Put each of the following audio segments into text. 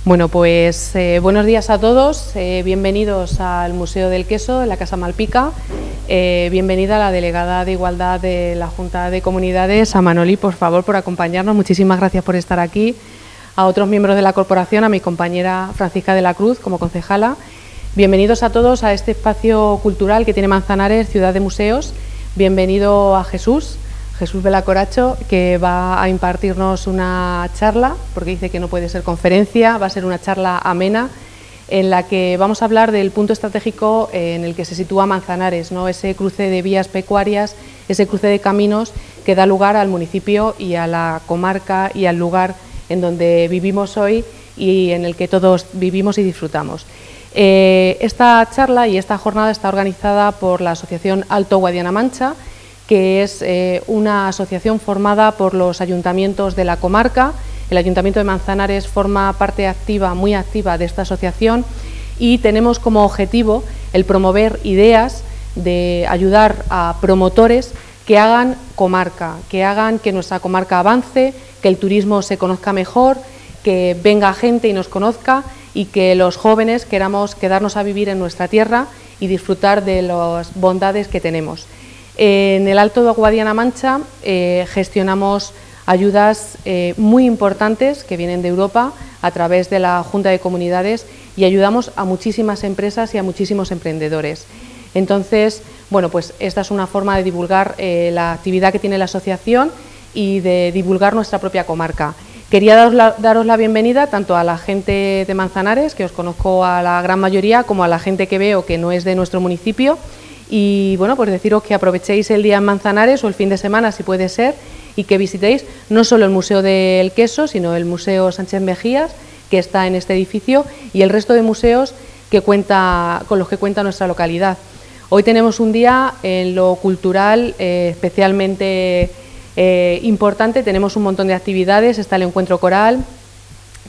Bueno, pues buenos días a todos, bienvenidos al Museo del Queso de la Casa Malpica, bienvenida a la delegada de Igualdad de la Junta de Comunidades, a Manoli, por favor, por acompañarnos, muchísimas gracias por estar aquí, a otros miembros de la corporación, a mi compañera Francisca de la Cruz como concejala, bienvenidos a todos a este espacio cultural que tiene Manzanares, Ciudad de Museos, bienvenido a Jesús Vela Coracho, que va a impartirnos una charla, porque dice que no puede ser conferencia, va a ser una charla amena, en la que vamos a hablar del punto estratégico en el que se sitúa Manzanares, ¿no? Ese cruce de vías pecuarias, ese cruce de caminos que da lugar al municipio y a la comarca y al lugar en donde vivimos hoy y en el que todos vivimos y disfrutamos. Esta charla y esta jornada está organizada por la Asociación Alto Guadiana Mancha, que es una asociación formada por los ayuntamientos de la comarca. El Ayuntamiento de Manzanares forma parte activa, muy activa de esta asociación y tenemos como objetivo el promover ideas de ayudar a promotores que hagan comarca, que hagan que nuestra comarca avance, que el turismo se conozca mejor, que venga gente y nos conozca y que los jóvenes queramos quedarnos a vivir en nuestra tierra y disfrutar de las bondades que tenemos. En el Alto de Guadiana Mancha gestionamos ayudas muy importantes que vienen de Europa a través de la Junta de Comunidades y ayudamos a muchísimas empresas y a muchísimos emprendedores. Entonces, bueno, pues esta es una forma de divulgar la actividad que tiene la asociación y de divulgar nuestra propia comarca. Quería daros la bienvenida tanto a la gente de Manzanares, que os conozco a la gran mayoría, como a la gente que veo que no es de nuestro municipio. Y bueno, pues deciros que aprovechéis el día en Manzanares o el fin de semana si puede ser y que visitéis no solo el Museo del Queso, sino el Museo Sánchez Mejías, que está en este edificio, y el resto de museos con los que cuenta nuestra localidad. Hoy tenemos un día en lo cultural especialmente importante, tenemos un montón de actividades, está el encuentro coral,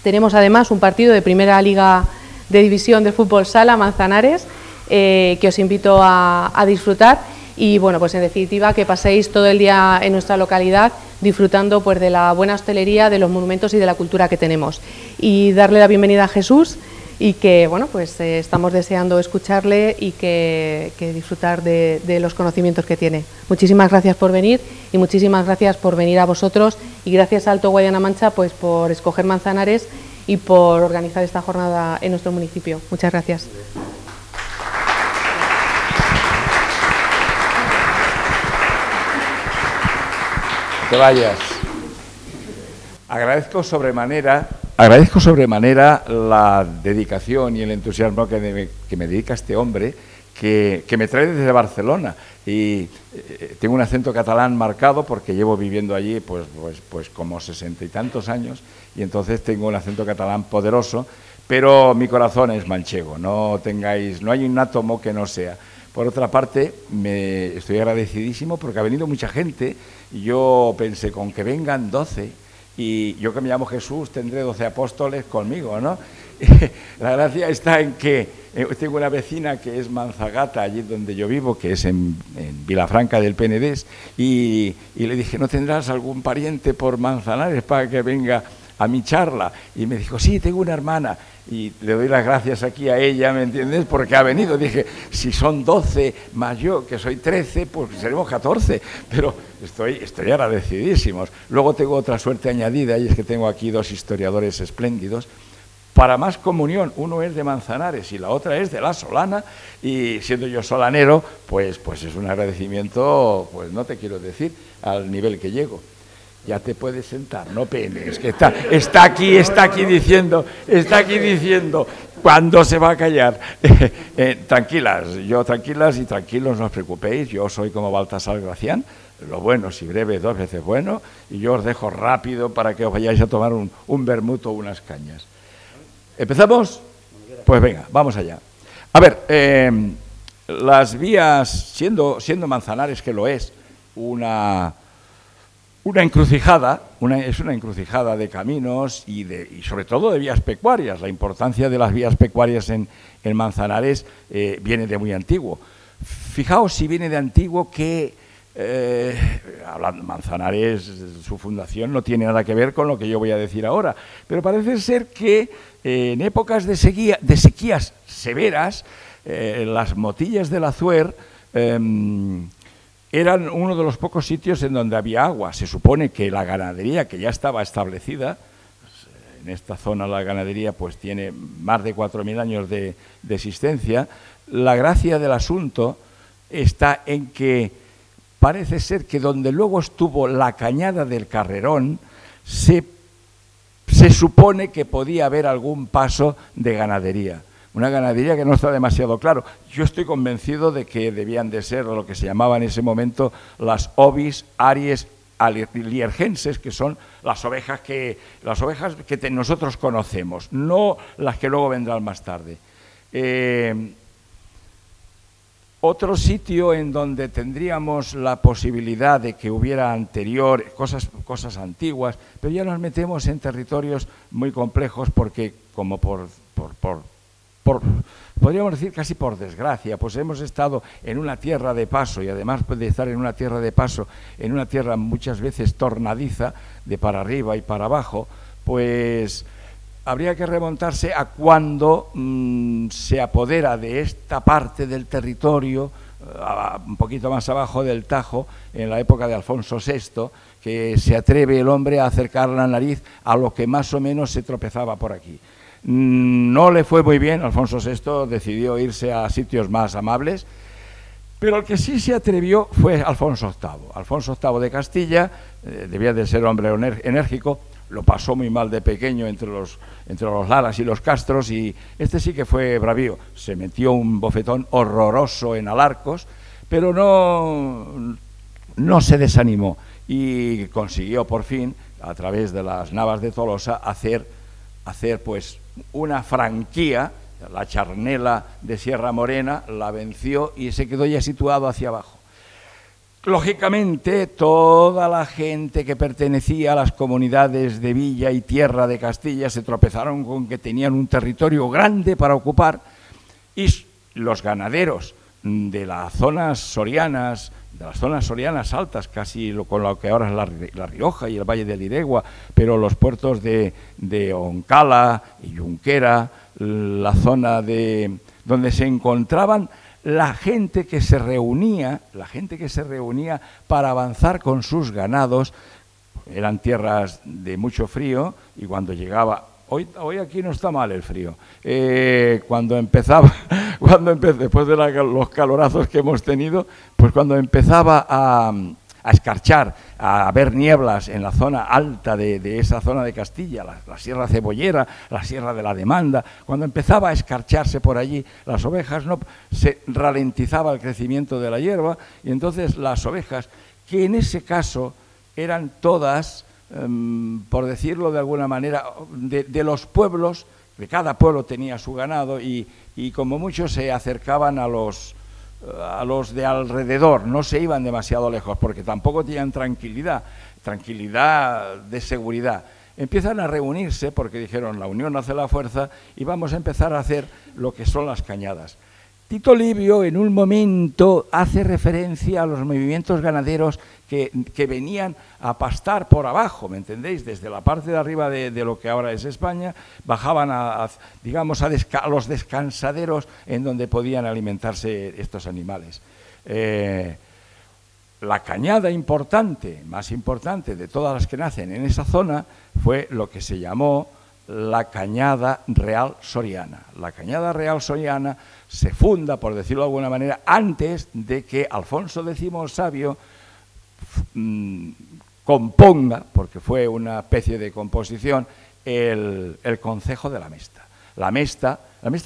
tenemos además un partido de Primera Liga de División de Fútbol Sala Manzanares, que os invito a disfrutar y bueno, pues en definitiva que paséis todo el día en nuestra localidad disfrutando pues de la buena hostelería, de los monumentos y de la cultura que tenemos. Y darle la bienvenida a Jesús y que bueno, pues estamos deseando escucharle y que disfrutar de los conocimientos que tiene. Muchísimas gracias por venir y muchísimas gracias por venir a vosotros y gracias a Alto Guadiana Mancha pues por escoger Manzanares y por organizar esta jornada en nuestro municipio. Muchas gracias. Te vayas. Agradezco sobremanera la dedicación y el entusiasmo que me dedica este hombre que me trae desde Barcelona y tengo un acento catalán marcado porque llevo viviendo allí pues como 60 y tantos años y entonces tengo un acento catalán poderoso, pero mi corazón es manchego, no hay un átomo que no sea. Por otra parte, estoy agradecidísimo porque ha venido mucha gente y yo pensé, con que vengan 12, y yo que me llamo Jesús tendré 12 apóstoles conmigo, ¿no? La gracia está en que tengo una vecina que es Manzagata, allí donde yo vivo, que es en Vilafranca del Penedés, y le dije, ¿no tendrás algún pariente por Manzanares para que venga a mi charla? Y me dijo, sí, tengo una hermana. Y le doy las gracias aquí a ella, ¿me entiendes? Porque ha venido. Dije, si son 12 más yo, que soy 13, pues seremos 14. Pero estoy agradecidísimos. Luego tengo otra suerte añadida, y es que tengo aquí dos historiadores espléndidos. Para más comunión, uno es de Manzanares y la otra es de La Solana, y siendo yo solanero, pues es un agradecimiento, pues no te quiero decir, al nivel que llego. Ya te puedes sentar, no penes, que está aquí diciendo, ¿cuándo se va a callar? Tranquilas y tranquilos, no os preocupéis, yo soy como Baltasar Gracián, lo bueno si breve 2 veces bueno, y yo os dejo rápido para que os vayáis a tomar un vermut o unas cañas. ¿Empezamos? Pues venga, vamos allá. A ver, las vías, siendo Manzanares, que lo es, una encrucijada, es una encrucijada de caminos y sobre todo de vías pecuarias. La importancia de las vías pecuarias en Manzanares viene de muy antiguo. Fijaos si viene de antiguo que, hablando de Manzanares, su fundación no tiene nada que ver con lo que yo voy a decir ahora, pero parece ser que en épocas de sequías severas, las Motillas del Azuer eran uno de los pocos sitios en donde había agua. Se supone que la ganadería, que ya estaba establecida, en esta zona la ganadería pues tiene más de 4.000 años de existencia. La gracia del asunto está en que parece ser que donde luego estuvo la cañada del Carrerón, se supone que podía haber algún paso de ganadería. Una ganadería que no está demasiado claro. Yo estoy convencido de que debían de ser lo que se llamaba en ese momento las ovis aries liergenses, que son las ovejas que nosotros conocemos, no las que luego vendrán más tarde. Otro sitio en donde tendríamos la posibilidad de que hubiera cosas antiguas, pero ya nos metemos en territorios muy complejos porque, como podríamos decir casi por desgracia, pues hemos estado en una tierra de paso, y además de estar en una tierra de paso, en una tierra muchas veces tornadiza, de para arriba y para abajo, pues habría que remontarse a cuando se apodera de esta parte del territorio, un poquito más abajo del Tajo, en la época de Alfonso VI, que se atreve el hombre a acercar la nariz a lo que más o menos se tropezaba por aquí. No le fue muy bien. Alfonso VI decidió irse a sitios más amables, pero el que sí se atrevió fue Alfonso VIII. Alfonso VIII de Castilla, debía de ser hombre enérgico, lo pasó muy mal de pequeño entre los Laras y los Castros, y este sí que fue bravío. Se metió un bofetón horroroso en Alarcos, pero no se desanimó y consiguió por fin, a través de las Navas de Tolosa, hacer pues una franquía. La Charnela de Sierra Morena la venció y se quedó ya situado hacia abajo. Lógicamente, toda la gente que pertenecía a las comunidades de Villa y Tierra de Castilla se tropezaron con que tenían un territorio grande para ocupar, y los ganaderos de las zonas sorianas, altas, casi con lo que ahora es la Rioja y el Valle del Iregua, pero los puertos de Oncala y Junquera, la zona donde se encontraban la gente que se reunía para avanzar con sus ganados. Eran tierras de mucho frío, y cuando llegaba, hoy aquí no está mal el frío, después de los calorazos que hemos tenido, pues cuando empezaba a escarchar, a haber nieblas en la zona alta de esa zona de Castilla, la Sierra Cebollera, la Sierra de la Demanda, cuando empezaba a escarcharse por allí, las ovejas se ralentizaba el crecimiento de la hierba, y entonces las ovejas, que en ese caso eran todas, por decirlo de alguna manera, de los pueblos, de cada pueblo tenía su ganado, y como muchos se acercaban a los de alrededor, no se iban demasiado lejos porque tampoco tenían tranquilidad de seguridad. Empiezan a reunirse porque dijeron: la unión hace la fuerza, y vamos a empezar a hacer lo que son las cañadas. Tito Livio en un momento hace referencia a los movimientos ganaderos que venían a pastar por abajo, ¿me entendéis? Desde la parte de arriba de lo que ahora es España, bajaban a los descansaderos en donde podían alimentarse estos animales. La cañada más importante de todas las que nacen en esa zona fue lo que se llamó la Cañada Real Soriana. La Cañada Real Soriana se funda, por decirlo de alguna manera, antes de que Alfonso X el Sabio componga, porque fue una especie de composición, el concejo de la Mesta. La Mesta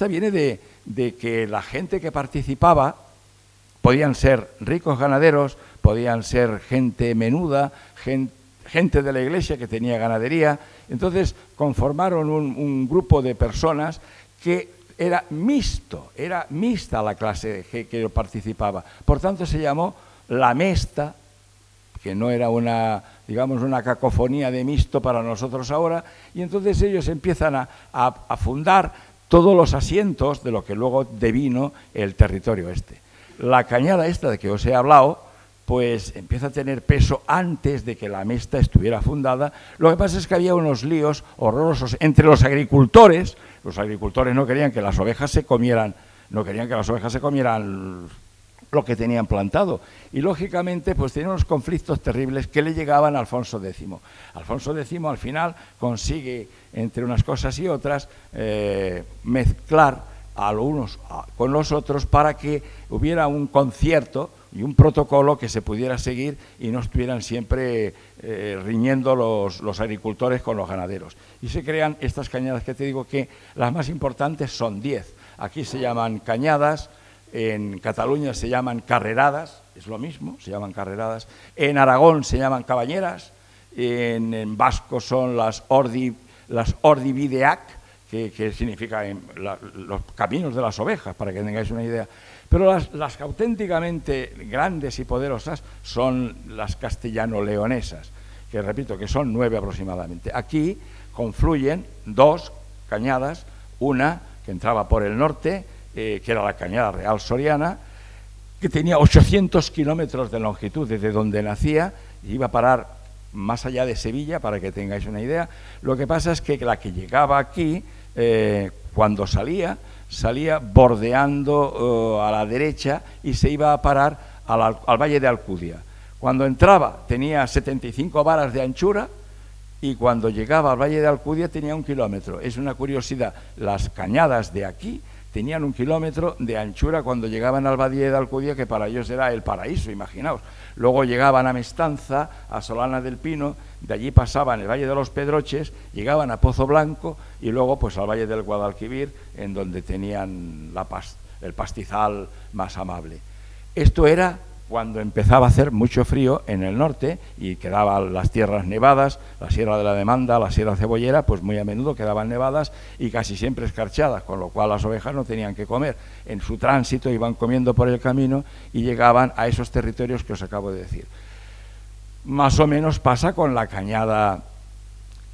viene de que la gente que participaba podían ser ricos ganaderos, podían ser gente menuda, gente de la iglesia que tenía ganadería. Entonces conformaron un grupo de personas que era mixta la clase que participaba. Por tanto se llamó la Mesta, que no era una, digamos, una cacofonía de mixto para nosotros ahora, y entonces ellos empiezan a fundar todos los asientos de lo que luego devino el territorio este. La cañada esta de que os he hablado, pues empieza a tener peso antes de que la Mesta estuviera fundada. Lo que pasa es que había unos líos horrorosos entre los agricultores. Los agricultores no querían que las ovejas se comieran, lo que tenían plantado. Y lógicamente pues tenían unos conflictos terribles que le llegaban a Alfonso X. Alfonso X al final consigue, entre unas cosas y otras, mezclar a los unos con los otros para que hubiera un concierto y un protocolo que se pudiera seguir y no estuvieran siempre riñendo los agricultores con los ganaderos. Y se crean estas cañadas que te digo que las más importantes son 10. Aquí se llaman cañadas, en Cataluña se llaman carreradas, es lo mismo, se llaman carreradas. En Aragón se llaman cabañeras, en vasco son las ordibideac, que significa los caminos de las ovejas, para que tengáis una idea. Pero las auténticamente grandes y poderosas son las castellano-leonesas, que repito, que son 9 aproximadamente. Aquí confluyen 2 cañadas, una que entraba por el norte, que era la Cañada Real Soriana, que tenía 800 kilómetros de longitud desde donde nacía, y iba a parar más allá de Sevilla, para que tengáis una idea. Lo que pasa es que la que llegaba aquí, cuando salía bordeando a la derecha y se iba a parar al Valle de Alcudia. Cuando entraba tenía 75 varas de anchura y cuando llegaba al Valle de Alcudia tenía 1 kilómetro. Es una curiosidad, las cañadas de aquí tenían 1 kilómetro de anchura cuando llegaban al Valle de Alcudia, que para ellos era el paraíso, imaginaos. Luego llegaban a Mestanza, a Solana del Pino, de allí pasaban el Valle de los Pedroches, llegaban a Pozo Blanco y luego pues al Valle del Guadalquivir, en donde tenían el pastizal más amable. Esto era cuando empezaba a hacer mucho frío en el norte y quedaban las tierras nevadas, la Sierra de la Demanda, la Sierra Cebollera, pues muy a menudo quedaban nevadas y casi siempre escarchadas, con lo cual las ovejas no tenían que comer. En su tránsito iban comiendo por el camino y llegaban a esos territorios que os acabo de decir. Más o menos pasa con la cañada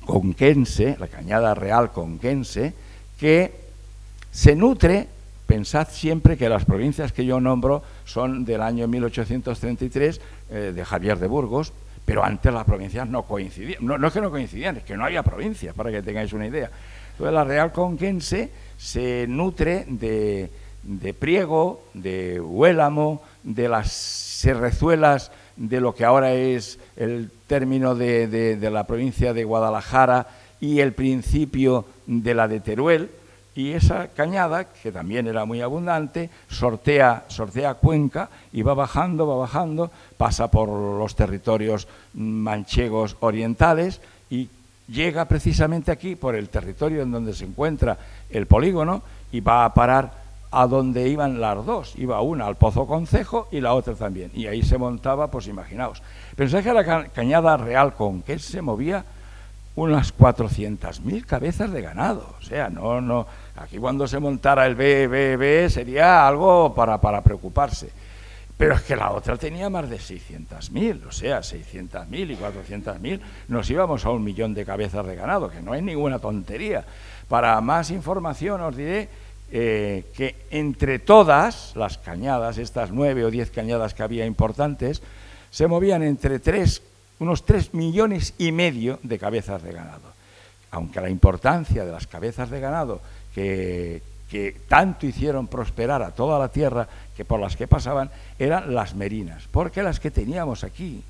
conquense, la Cañada Real Conquense, que se nutre. Pensad siempre que las provincias que yo nombro son del año 1833 de Javier de Burgos, pero antes las provincias no coincidían. No es que no coincidían, es que no había provincias, para que tengáis una idea. Entonces la Real Conquense se nutre de Priego, de Huélamo, de las serrezuelas de lo que ahora es el término de la provincia de Guadalajara y el principio de la de Teruel. Y esa cañada, que también era muy abundante, sortea Cuenca y va bajando, pasa por los territorios manchegos orientales y llega precisamente aquí, por el territorio en donde se encuentra el polígono, y va a parar a donde iban las dos. Iba una al Pozo Concejo y la otra también. Y ahí se montaba, pues imaginaos. Pensáis que la Cañada Real Conquense se movía unas 400.000 cabezas de ganado. O sea, no, aquí cuando se montara el BBB sería algo para preocuparse. Pero es que la otra tenía más de 600.000, o sea, 600.000 y 400.000, nos íbamos a 1 millón de cabezas de ganado, que no es ninguna tontería. Para más información os diré que entre todas las cañadas, estas 9 o 10 cañadas que había importantes, se movían entre unos 3,5 millones de cabezas de ganado. Aunque la importancia de las cabezas de ganado que tanto hicieron prosperar a toda la tierra que por las que pasaban eran las merinas, porque las que teníamos aquí.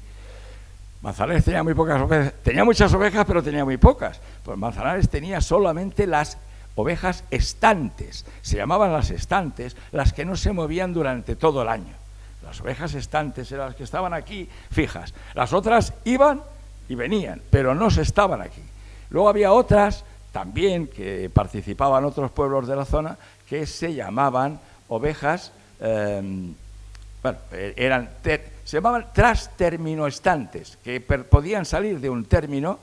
Manzanares tenía muy pocas ovejas, tenía muchas ovejas, pero tenía muy pocas. Pues Manzanares tenía solamente las ovejas estantes, se llamaban las estantes, las que no se movían durante todo el año. Las ovejas estantes eran las que estaban aquí fijas. Las otras iban y venían, pero no se estaban aquí. Luego había otras también que participaban otros pueblos de la zona que se llamaban ovejas, se llamaban trasterminoestantes, que podían salir de un término.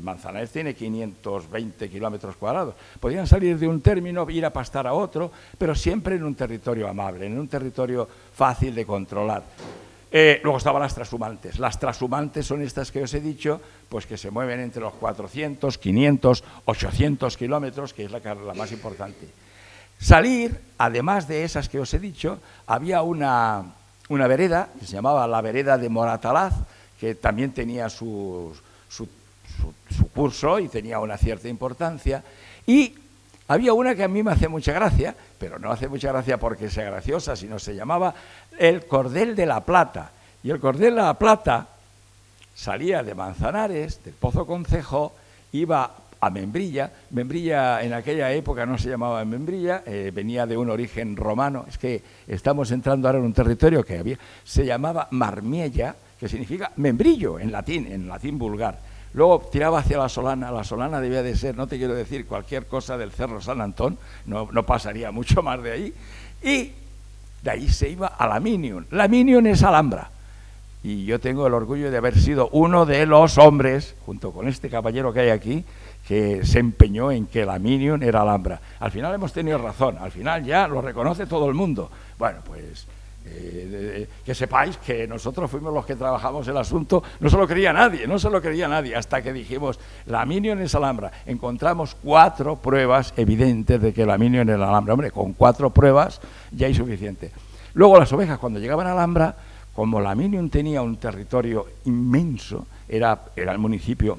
Manzanares tiene 520 kilómetros cuadrados. Podían salir de un término, ir a pastar a otro, pero siempre en un territorio amable, en un territorio fácil de controlar. Luego estaban las trashumantes. Las trashumantes son estas que os he dicho, pues que se mueven entre los 400, 500, 800 kilómetros, que es la más importante. Salir, además de esas que os he dicho, había una vereda que se llamaba la vereda de Moratalaz, que también tenía su curso y tenía una cierta importancia, y había una que a mí me hace mucha gracia, pero no hace mucha gracia porque sea graciosa, sino se llamaba el Cordel de la Plata. Y el Cordel de la Plata salía de Manzanares, del Pozo Concejo, iba a Membrilla. Membrilla en aquella época no se llamaba Membrilla, venía de un origen romano. Es que estamos entrando ahora en un territorio que se llamaba Marmiella, que significa membrillo en latín vulgar. Luego tiraba hacia la Solana debía de ser, no te quiero decir cualquier cosa del Cerro San Antón, no pasaría mucho más de ahí, y de ahí se iba a Laminium. Laminium es Alhambra, y yo tengo el orgullo de haber sido uno de los hombres, junto con este caballero que hay aquí, que se empeñó en que Laminium era Alhambra. Al final hemos tenido razón, al final ya lo reconoce todo el mundo. Bueno, pues que sepáis que nosotros fuimos los que trabajamos el asunto, no se lo creía nadie, hasta que dijimos Laminium es Alhambra. Encontramos 4 pruebas evidentes de que Laminium era Alhambra. Hombre, con 4 pruebas ya hay suficiente. Luego las ovejas, cuando llegaban a Alhambra, como Laminium tenía un territorio inmenso, era el municipio,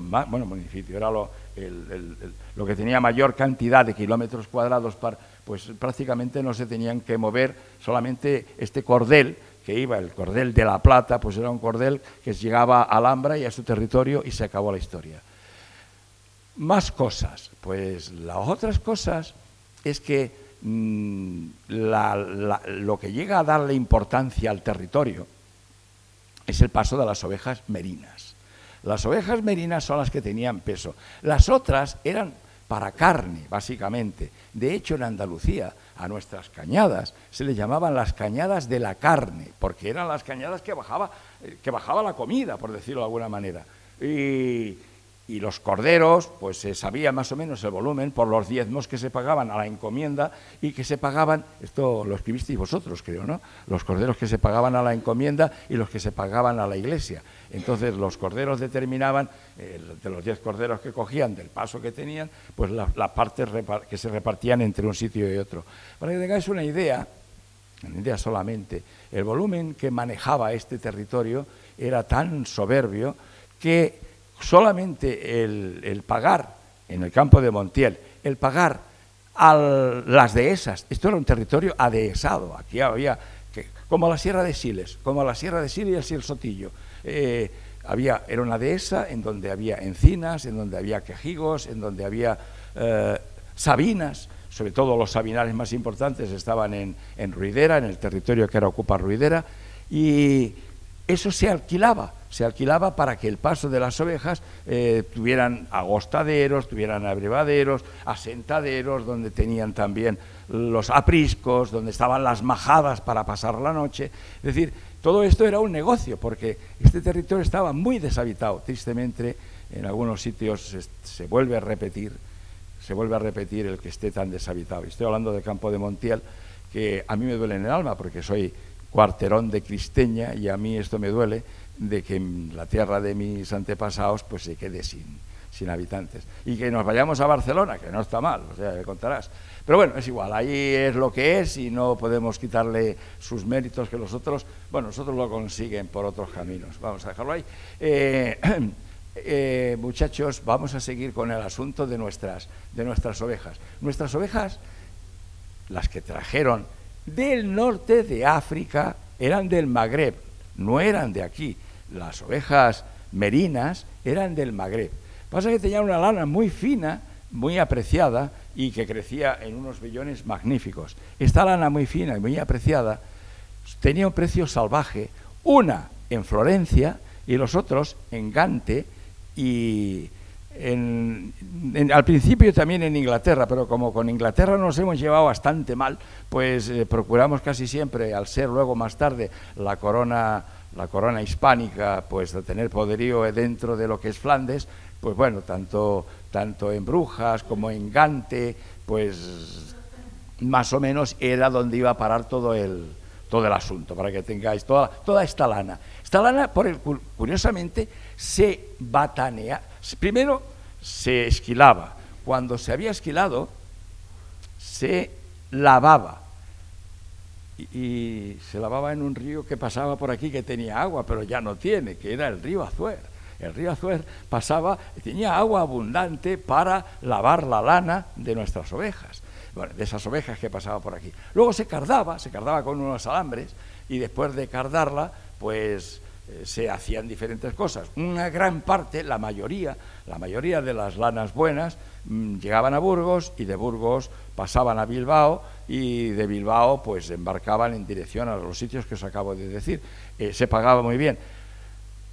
era lo que tenía mayor cantidad de kilómetros cuadrados, pues prácticamente no se tenían que mover, solamente este cordel, que iba, el Cordel de la Plata, pues era un cordel que llegaba a Alhambra y a su territorio y se acabó la historia. Más cosas, pues las otras cosas es que lo que llega a darle importancia al territorio es el paso de las ovejas merinas. Las ovejas merinas son las que tenían peso. Las otras eran para carne, básicamente. De hecho, en Andalucía, a nuestras cañadas se les llamaban las cañadas de la carne, porque eran las cañadas que bajaba la comida, por decirlo de alguna manera. Y los corderos, pues se sabía más o menos el volumen por los diezmos que se pagaban a la encomienda y que se pagaban, esto lo escribisteis vosotros, creo, ¿no? Los corderos que se pagaban a la encomienda y los que se pagaban a la iglesia. Entonces los corderos determinaban, de los 10 corderos que cogían, del paso que tenían, pues las partes que se repartían entre un sitio y otro. Para que tengáis una idea solamente, el volumen que manejaba este territorio era tan soberbio que solamente el pagar en el campo de Montiel, el pagar a las dehesas, esto era un territorio adhesado, aquí había, como la Sierra de Siles, y el Sotillo, era una dehesa en donde había encinas, en donde había quejigos, en donde había sabinas, sobre todo los sabinales más importantes estaban en Ruidera, en el territorio que ahora ocupa Ruidera, y eso se alquilaba para que el paso de las ovejas tuvieran agostaderos, tuvieran abrevaderos, asentaderos, donde tenían también los apriscos, donde estaban las majadas para pasar la noche. Es decir, todo esto era un negocio, porque este territorio estaba muy deshabitado. Tristemente, en algunos sitios se vuelve a repetir el que esté tan deshabitado. Estoy hablando del campo de Montiel, que a mí me duele en el alma, porque soy cuarterón de Cristeña y a mí esto me duele, de que la tierra de mis antepasados pues se quede sin habitantes. Y que nos vayamos a Barcelona, que no está mal, o sea, me contarás. Pero bueno, es igual, ahí es lo que es y no podemos quitarle sus méritos que los otros, nosotros lo consiguen por otros caminos. Vamos a dejarlo ahí. Muchachos, vamos a seguir con el asunto de nuestras ovejas. Nuestras ovejas, las que trajeron del norte de África, eran del Magreb, no eran de aquí. Las ovejas merinas eran del Magreb. Pasa que tenían una lana muy fina, muy apreciada y que crecía en unos vellones magníficos. Esta lana muy fina y muy apreciada tenía un precio salvaje, una en Florencia y los otros en Gante y al principio también en Inglaterra, pero como con Inglaterra nos hemos llevado bastante mal, pues procuramos casi siempre, al ser luego más tarde la corona hispánica, pues de tener poderío dentro de lo que es Flandes, pues bueno, tanto en Brujas como en Gante, pues más o menos era donde iba a parar todo el todo el asunto, para que tengáis toda esta lana. Esta lana, curiosamente, se batanea. Primero se esquilaba. Cuando se había esquilado, se lavaba. Y se lavaba en un río que pasaba por aquí, que tenía agua, pero ya no tiene, que era el río Azuer. El río Azuer pasaba, tenía agua abundante para lavar la lana de nuestras ovejas. Bueno, de esas ovejas que pasaba por aquí. Luego se cardaba con unos alambres, y después de cardarla, pues se hacían diferentes cosas. Una gran parte, la mayoría de las lanas buenas llegaban a Burgos, y de Burgos pasaban a Bilbao, y de Bilbao pues embarcaban en dirección a los sitios que os acabo de decir. Se pagaba muy bien.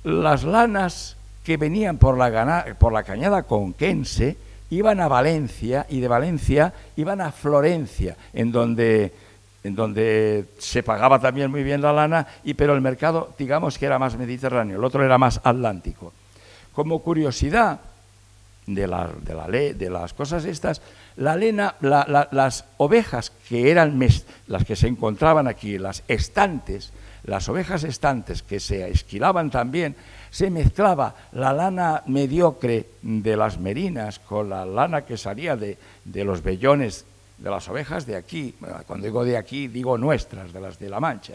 Las lanas que venían por la cañada conquense iban a Valencia, y de Valencia iban a Florencia, en donde se pagaba también muy bien la lana, pero el mercado, digamos que era más mediterráneo, el otro era más atlántico. Como curiosidad de las cosas estas, la lena, las ovejas que eran las que se encontraban aquí, las ovejas estantes que se esquilaban también, se mezclaba la lana mediocre de las merinas con la lana que salía de los vellones de las ovejas de aquí. Cuando digo de aquí, digo nuestras, de las de La Mancha.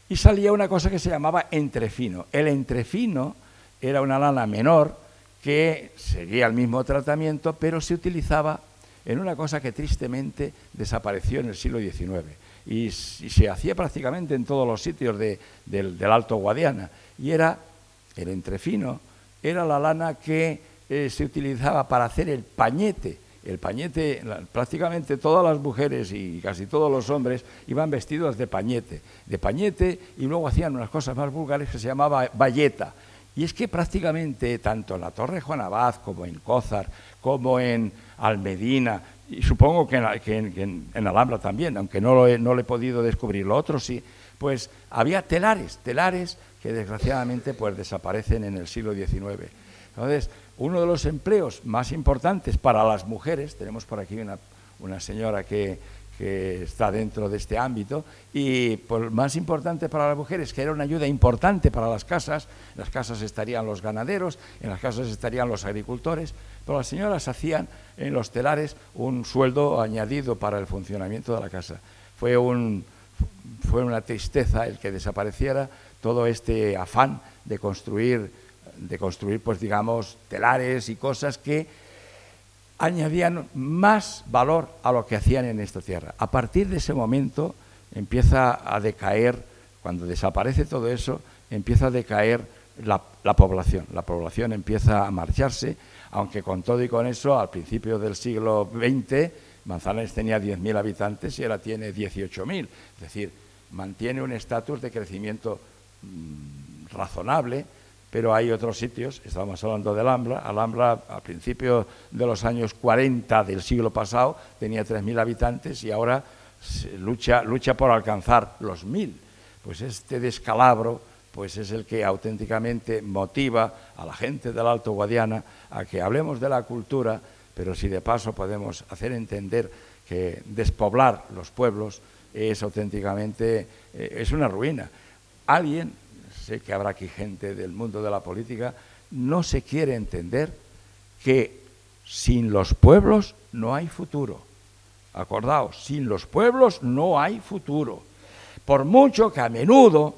Y salía una cosa que se llamaba entrefino. El entrefino era una lana menor que seguía el mismo tratamiento, pero se utilizaba en una cosa que tristemente desapareció en el siglo XIX. Y se hacía prácticamente en todos los sitios del Alto Guadiana. Y era el entrefino, era la lana que se utilizaba para hacer el pañete. El pañete, prácticamente todas las mujeres y casi todos los hombres iban vestidos de pañete, y luego hacían unas cosas más vulgares que se llamaba bayeta. Y es que prácticamente, tanto en la Torre Juan Abad, como en Cózar, como en Almedina, y supongo que en Alhambra también, aunque no lo he podido descubrir, lo otro sí, pues había telares que desgraciadamente pues desaparecen en el siglo XIX. Entonces, uno de los empleos más importantes para las mujeres, tenemos por aquí una señora que está dentro de este ámbito, y pues, más importante para las mujeres, que era una ayuda importante para las casas. En las casas estarían los ganaderos, en las casas estarían los agricultores, pero las señoras hacían en los telares un sueldo añadido para el funcionamiento de la casa. Fue una tristeza el que desapareciera todo este afán de construir pues digamos telares y cosas que añadían más valor a lo que hacían en esta tierra. A partir de ese momento empieza a decaer, cuando desaparece todo eso, empieza a decaer la población. La población empieza a marcharse, aunque con todo y con eso, al principio del siglo XX, Manzanares tenía 10.000 habitantes y ahora tiene 18.000. Es decir, mantiene un estatus de crecimiento razonable. Pero hay otros sitios, estábamos hablando de Alhambra. Alhambra, a principios de los años 40 del siglo pasado, tenía 3.000 habitantes y ahora lucha por alcanzar los 1.000. Pues este descalabro pues es el que auténticamente motiva a la gente del Alto Guadiana a que hablemos de la cultura, pero si de paso podemos hacer entender que despoblar los pueblos es auténticamente es una ruina. Alguien, sé que habrá aquí gente del mundo de la política, no se quiere entender que sin los pueblos no hay futuro. Acordaos, sin los pueblos no hay futuro. Por mucho que a menudo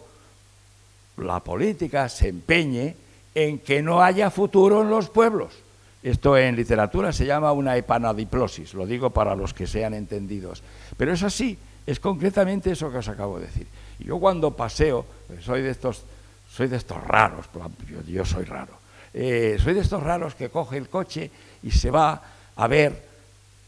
la política se empeñe en que no haya futuro en los pueblos. Esto en literatura se llama una epanadiplosis, lo digo para los que sean entendidos. Pero es así, es concretamente eso que os acabo de decir. Y yo cuando paseo, soy de estos raros, yo soy raro, soy de estos raros que coge el coche y se va a ver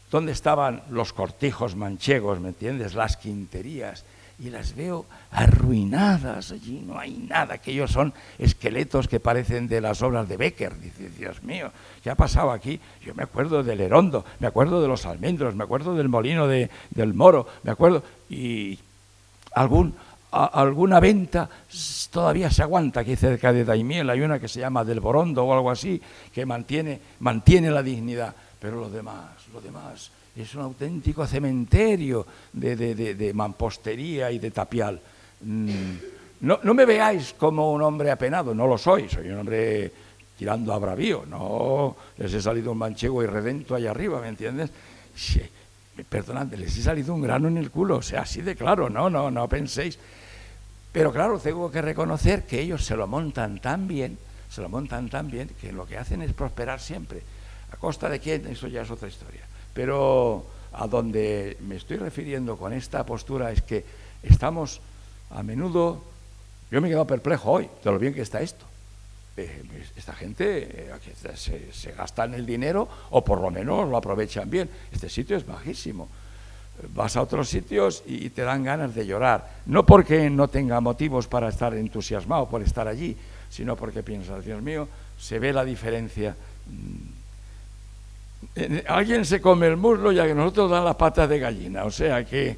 dónde estaban los cortijos manchegos, ¿me entiendes?, las quinterías, y las veo arruinadas, allí no hay nada, aquellos son esqueletos que parecen de las obras de Bécquer. Dice, Dios mío, ¿qué ha pasado aquí? Yo me acuerdo del Herondo, me acuerdo de los almendros, me acuerdo del molino del Moro, me acuerdo, y alguna venta todavía se aguanta. Aquí cerca de Daimiel hay una que se llama del Borondo o algo así, que mantiene la dignidad. pero lo demás es un auténtico cementerio de mampostería y de tapial. No me veáis como un hombre apenado, no lo soy un hombre tirando a bravío, no les he salido un manchego irredento allá arriba, ¿me entiendes? Sí, perdonad, les he salido un grano en el culo, o sea, así de claro, no penséis. Pero claro, tengo que reconocer que ellos se lo montan tan bien, que lo que hacen es prosperar siempre. ¿A costa de quién? Eso ya es otra historia. Pero a donde me estoy refiriendo con esta postura es que estamos a menudo, yo me he quedado perplejo hoy de lo bien que está esto. Esta gente se gastan el dinero o por lo menos lo aprovechan bien. Este sitio es bajísimo. Vas a otros sitios y te dan ganas de llorar, no porque no tenga motivos para estar entusiasmado por estar allí, sino porque piensas, Dios mío, se ve la diferencia. Alguien se come el muslo y a que nosotros dan las patas de gallina, o sea que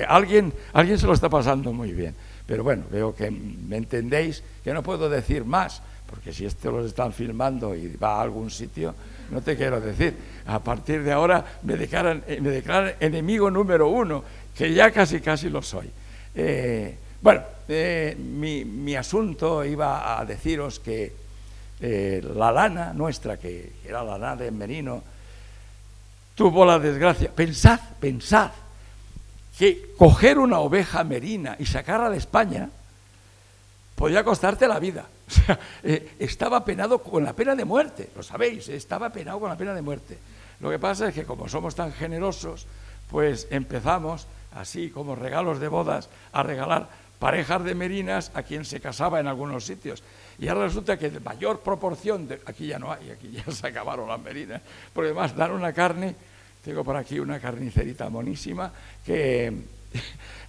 alguien se lo está pasando muy bien. Pero bueno, veo que me entendéis, que no puedo decir más, porque si esto lo están filmando y va a algún sitio, no te quiero decir. A partir de ahora me declaran enemigo número 1, que ya casi lo soy. Mi asunto iba a deciros que la lana nuestra, que era la lana de merino, tuvo la desgracia. Pensad que coger una oveja merina y sacarla de España podía costarte la vida. O sea, estaba penado con la pena de muerte, lo sabéis, estaba penado con la pena de muerte. Lo que pasa es que como somos tan generosos, pues empezamos, así como regalos de bodas, a regalar parejas de merinas a quien se casaba en algunos sitios. Y ahora resulta que de mayor proporción, aquí ya no hay, aquí ya se acabaron las merinas, porque además dan una carne, tengo por aquí una carnicerita monísima, que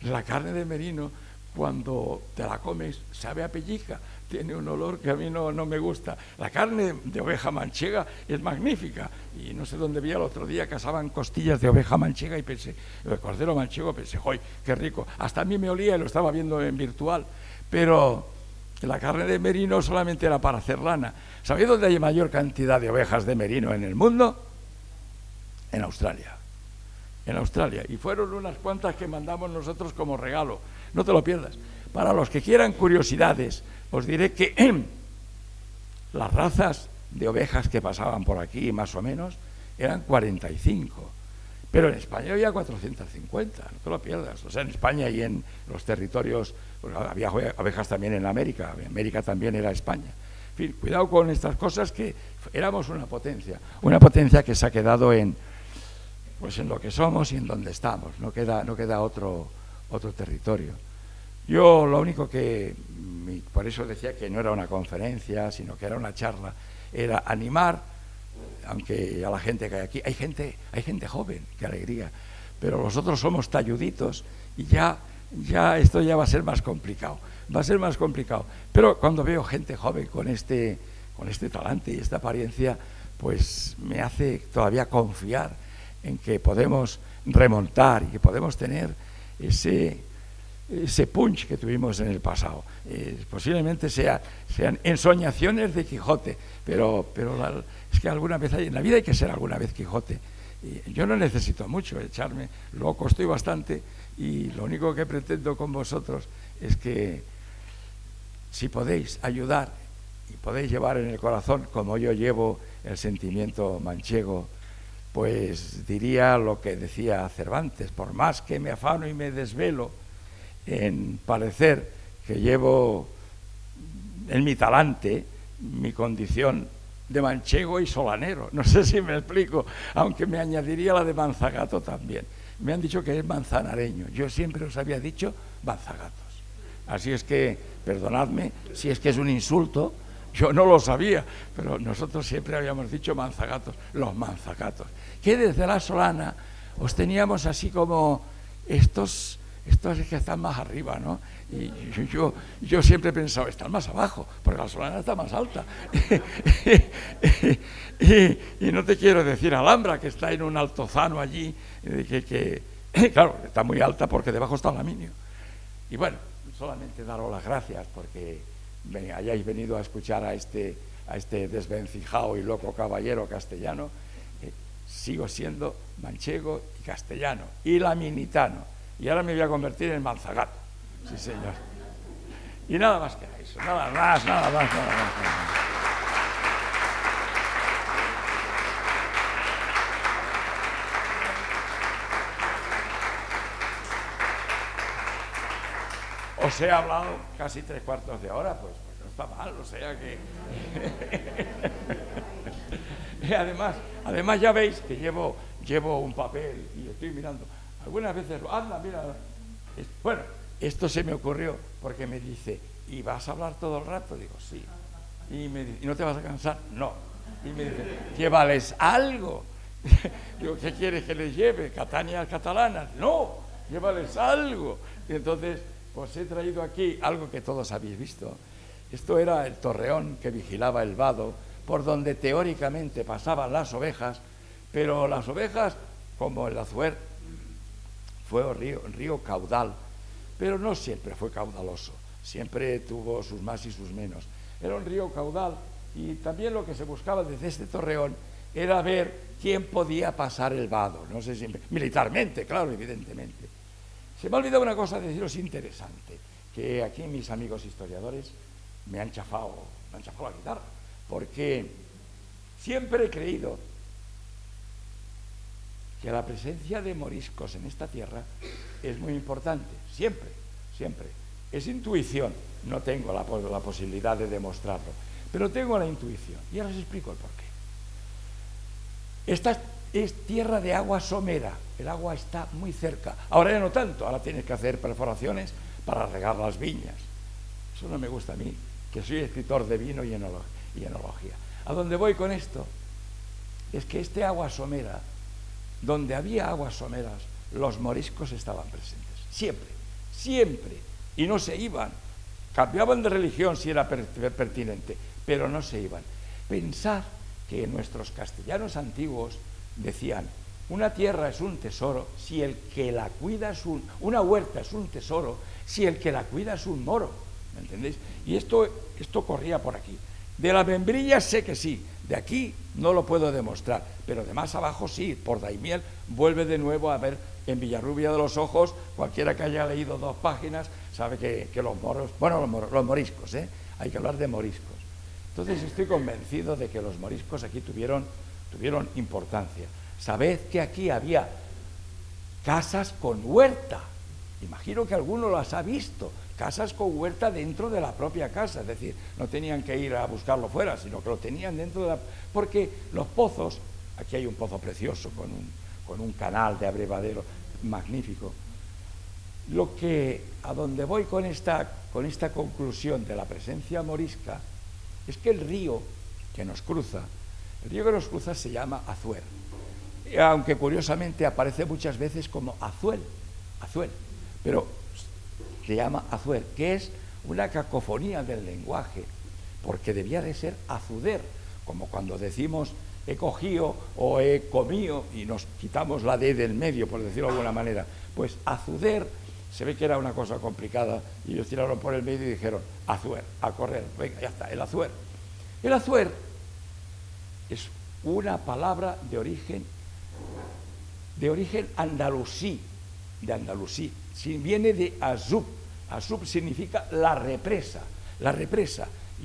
la carne de merino, cuando te la comes, sabe a pellica, tiene un olor que a mí no me gusta. La carne de oveja manchega es magnífica, y no sé dónde vi el otro día que asaban costillas de oveja manchega y pensé, el cordero manchego, pensé, ¡joy, qué rico! Hasta a mí me olía y lo estaba viendo en virtual, pero la carne de merino solamente era para hacer lana. ¿Sabéis dónde hay mayor cantidad de ovejas de merino en el mundo? En Australia. En Australia, y fueron unas cuantas que mandamos nosotros como regalo, no te lo pierdas. Para los que quieran curiosidades, os diré que las razas de ovejas que pasaban por aquí, más o menos, eran 45, pero en España había 450, no te lo pierdas. O sea, en España y en los territorios, pues había ovejas también en América también era España. En fin, cuidado con estas cosas, que éramos una potencia que se ha quedado en lo que somos y en donde estamos, no queda otro territorio. Yo lo único que, por eso decía que no era una conferencia, sino que era una charla, era animar, aunque a la gente que hay aquí, hay gente joven, qué alegría, pero nosotros somos talluditos y ya esto ya va a ser más complicado, pero cuando veo gente joven con este talante y esta apariencia, pues me hace todavía confiar en que podemos remontar y que podemos tener ese punch que tuvimos en el pasado. Posiblemente sean ensoñaciones de Quijote, pero es que alguna vez en la vida hay que ser alguna vez Quijote. Y yo no necesito mucho echarme loco, estoy bastante, y lo único que pretendo con vosotros es que si podéis ayudar y podéis llevar en el corazón, como yo llevo el sentimiento manchego, pues diría lo que decía Cervantes: por más que me afano y me desvelo en parecer que llevo en mi talante mi condición de manchego y solanero. No sé si me explico, aunque me añadiría la de manzagato también. Me han dicho que es manzanareño, yo siempre os había dicho manzagatos. Así es que, perdonadme si es que es un insulto, yo no lo sabía, pero nosotros siempre habíamos dicho manzagatos, los manzagatos, que desde la Solana os teníamos así como estos que están más arriba, ¿no? Y yo siempre he pensado, están más abajo, porque la Solana está más alta. y no te quiero decir Alhambra, que está en un altozano allí, que claro, está muy alta porque debajo está el Laminio. Y bueno, solamente daros las gracias porque hayáis venido a escuchar a este desvencijado y loco caballero castellano. sigo siendo manchego y castellano y laminitano. Y ahora me voy a convertir en manzagato. Sí, señor. Y nada más que eso, nada más. Os he hablado casi 3/4 de hora, pues no está mal, o sea que... Y además ya veis que llevo un papel y estoy mirando. Algunas veces, anda, mira. Bueno, esto se me ocurrió porque me dice, ¿y vas a hablar todo el rato? Digo, sí. Y me dice, ¿y no te vas a cansar? No. Y me dice, llévales algo. Digo, ¿qué quieres que les lleve? ¿Catanias catalanas? No, llévales algo. Y entonces, pues he traído aquí algo que todos habéis visto. Esto era el torreón que vigilaba el vado, por donde teóricamente pasaban las ovejas, pero las ovejas, como el Azuer, fue un río caudal, pero no siempre fue caudaloso, siempre tuvo sus más y sus menos. Era un río caudal y también lo que se buscaba desde este torreón era ver quién podía pasar el vado, no sé si militarmente, claro, evidentemente. Se me ha olvidado una cosa, deciros interesante, que aquí mis amigos historiadores me han chafado la guitarra, porque siempre he creído que la presencia de moriscos en esta tierra es muy importante, siempre. Es intuición, no tengo la posibilidad de demostrarlo, pero tengo la intuición, y ahora os explico el porqué. Esta es tierra de agua somera, el agua está muy cerca, ahora ya no tanto, ahora tienes que hacer perforaciones para regar las viñas. Eso no me gusta a mí, que soy escritor de vino y enología. A donde voy con esto es que este agua somera, donde había aguas someras, los moriscos estaban presentes, siempre, y no se iban, cambiaban de religión si era pertinente, pero no se iban. Pensad que nuestros castellanos antiguos decían, una tierra es un tesoro si el que la cuida es una huerta es un tesoro si el que la cuida es un moro, ¿me entendéis? Y esto corría por aquí. De la membrilla sé que sí, de aquí no lo puedo demostrar, pero de más abajo sí, por Daimiel vuelve de nuevo a ver en Villarrubia de los Ojos, cualquiera que haya leído 2 páginas sabe que los moros, bueno, los moriscos, hay que hablar de moriscos. Entonces estoy convencido de que los moriscos aquí tuvieron importancia. Sabed que aquí había casas con huerta, imagino que alguno las ha visto, casas con huerta dentro de la propia casa, es decir, no tenían que ir a buscarlo fuera, sino que lo tenían dentro de la... Porque los pozos, aquí hay un pozo precioso con un canal de abrevadero magnífico. A donde voy con esta conclusión de la presencia morisca es que el río que nos cruza se llama Azuer, aunque curiosamente aparece muchas veces como Azuel, pero se llama Azuer, que es una cacofonía del lenguaje, porque debía de ser azuder, como cuando decimos he cogido o he comido y nos quitamos la D del medio, por decirlo de alguna manera. Pues azuder se ve que era una cosa complicada y ellos tiraron por el medio y dijeron Azuer, a correr, venga, ya está, el Azuer. El Azuer es una palabra de origen andalusí, viene de Azub. Azub significa la represa.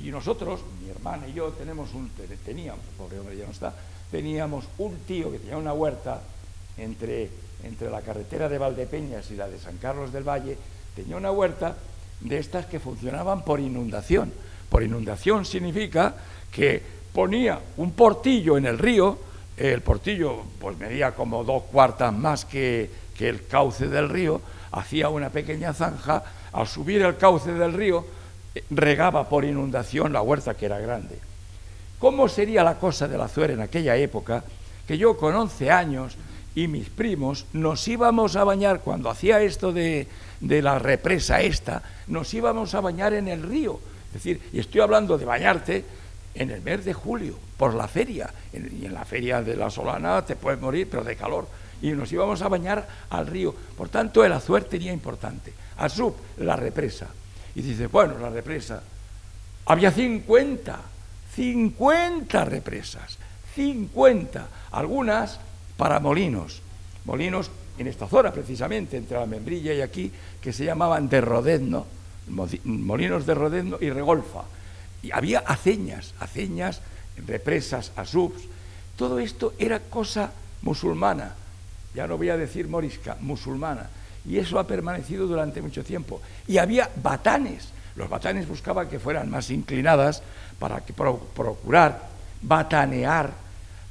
Y nosotros, mi hermana y yo, teníamos, pobre hombre ya no está, teníamos un tío que tenía una huerta entre la carretera de Valdepeñas y la de San Carlos del Valle, tenía una huerta de estas que funcionaban por inundación. Por inundación significa que ponía un portillo en el río, el portillo pues medía como 2 cuartas más que el cauce del río, hacía una pequeña zanja, al subir el cauce del río regaba por inundación la huerta, que era grande. ¿Cómo sería la cosa del Azuer en aquella época? Que yo con 11 años y mis primos nos íbamos a bañar, cuando hacía esto de la represa esta, nos íbamos a bañar en el río. Es decir, y estoy hablando de bañarte en el mes de julio, por la feria, y en la feria de la Solana te puedes morir, pero de calor, y nos íbamos a bañar al río. Por tanto, el Azuer tenía importante. Azub, la represa. Y dice, bueno, la represa, había 50 represas, 50, algunas para molinos en esta zona precisamente, entre la Membrilla y aquí, que se llamaban de Rodezno, molinos de Rodezno y Regolfa. Y había aceñas, represas, asubs. Todo esto era cosa musulmana, ya no voy a decir morisca, musulmana. Y eso ha permanecido durante mucho tiempo. Y había batanes. Los batanes buscaban que fueran más inclinadas para procurar batanear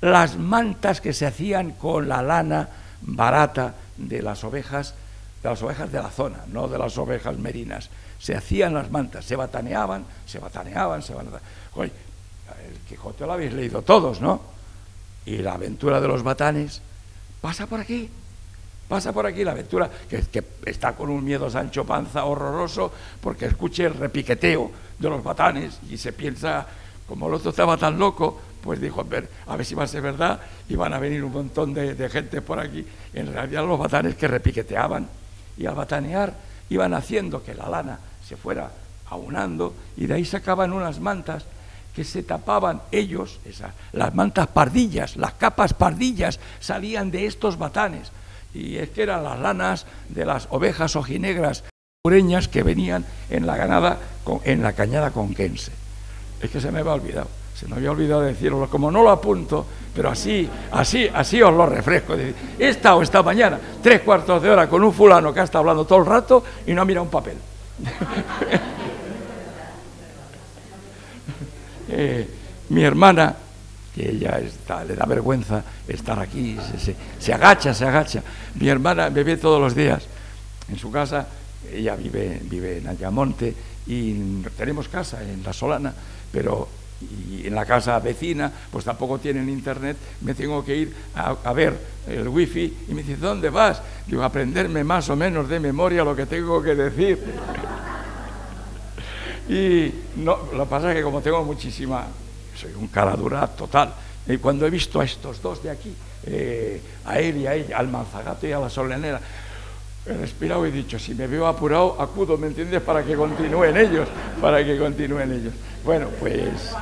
las mantas que se hacían con la lana barata de las ovejas de la zona, no de las ovejas merinas. Se hacían las mantas, se bataneaban. Oye, el Quijote lo habéis leído todos, ¿no? Y la aventura de los batanes pasa por aquí la aventura, que está con un miedo Sancho Panza horroroso, porque escuche el repiqueteo de los batanes y se piensa, como el otro estaba tan loco, pues dijo, a ver si va a ser verdad, y van a venir un montón de gente por aquí. En realidad los batanes que repiqueteaban, y al batanear iban haciendo que la lana se fuera aunando, y de ahí sacaban unas mantas que se tapaban ellos, las mantas pardillas, las capas pardillas salían de estos batanes, y es que eran las lanas de las ovejas ojinegras ureñas que venían en la ganada, en la cañada conquense. Es que se me había olvidado decirlo, como no lo apunto, pero así os lo refresco. He estado esta mañana 3/4 de hora con un fulano que ha estado hablando todo el rato y no ha mirado un papel. Mi hermana, que ella le da vergüenza estar aquí, se agacha. Mi hermana me ve todos los días en su casa. Ella vive en Ayamonte y tenemos casa en La Solana, pero y en la casa vecina pues tampoco tienen internet. Me tengo que ir a ver el wifi y me dice, ¿dónde vas? Digo, a aprenderme más o menos de memoria lo que tengo que decir. Y no, lo que pasa es que como tengo soy un cara dura total, y cuando he visto a estos dos de aquí, a él y a ella, al Manzagato y a la Solenera, he respirado y he dicho, si me veo apurado, acudo, ¿me entiendes? Para que continúen ellos. Bueno, pues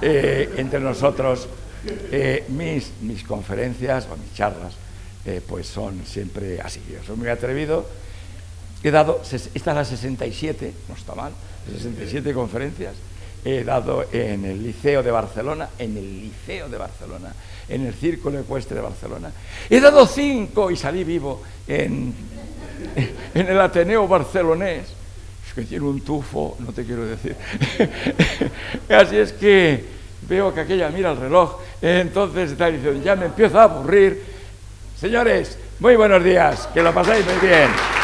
entre nosotros, mis conferencias o mis charlas, pues son siempre así. Yo soy muy atrevido. He dado, esta es la 67, no está mal, 67 conferencias. He dado en el Liceo de Barcelona, en el Círculo Ecuestre de Barcelona. He dado 5 y salí vivo en el Ateneo Barcelonés. Es que tiene un tufo, no te quiero decir. Así es que veo que aquella mira el reloj, entonces está diciendo, ya me empiezo a aburrir. Señores, muy buenos días, que lo pasáis muy bien.